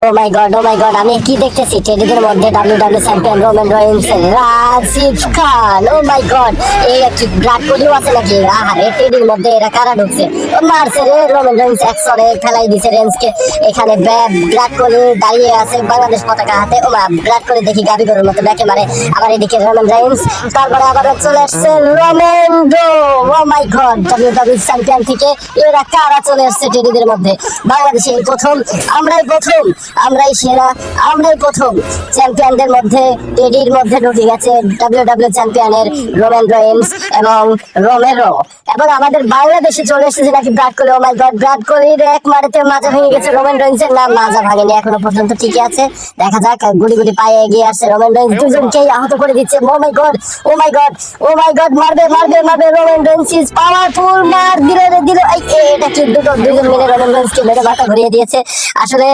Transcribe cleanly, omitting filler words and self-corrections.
O my god আমি কি দেখতেছি টেডিদের মধ্যে WW champion Roman Reigns Rashid Khan. Oh my God এই একটি ব্রাড কোলিও আছে নাকি? আহারে টেডির মধ্যে এরা কারা ঢুকছে? ও মারছে রে রোমান রেইন্স একসরে ফেলাই দিছে রেঞ্জকে। এখানে ব্রাড কোলি দাঁড়িয়ে আছে বাংলাদেশ পতাকা হাতে। ও মা ব্রাড কোলি দেখি গাবি গরুর মতো ব্যাকে মারে। আবার এদিকে রোমান রেইন্স, তারপরে আবার চলে আসছে রোমেন্ডো। ও মাই গড ডাব্লিউডাব্লিউ চ্যাম্পিয়ন থেকে এরা কারা চলে আসছে টেডিদের মধ্যে? বাংলাদেশে এই প্রথম, আমরাই সেরা, আমরাই প্রথম চ্যাম্পিয়নদের মধ্যে টেডির মধ্যে ঢুকে গেছে ডাব্লিউডাব্লিউ চ্যাম্পিয়নের রোমান রেইন্স এবং রোমেরো। এবং আমাদের বাংলাদেশে চলে এসেছে নাকি Brad Kohli. O my god Brad কোহলির এক মারেতে মাজা ভেঙে গেছে রোমান রেইন্সের। না মাজা ভাঙেনি এখনো পর্যন্ত, ঠিকই আছে। দেখা যাক, গুড়ি গুড়ি পায়ে এগিয়ে আসছে রোমান রেইন্স, দুজনকেই আহত করে দিচ্ছে। ও মাই গড মারবে রোমান রেইন্স ইজ পাওয়ারফুল। মার দিল এটা কি দুজন মিলে রোমান রেইন্সকে মেরে মাথা ঘুরিয়ে দিয়েছে আসলে।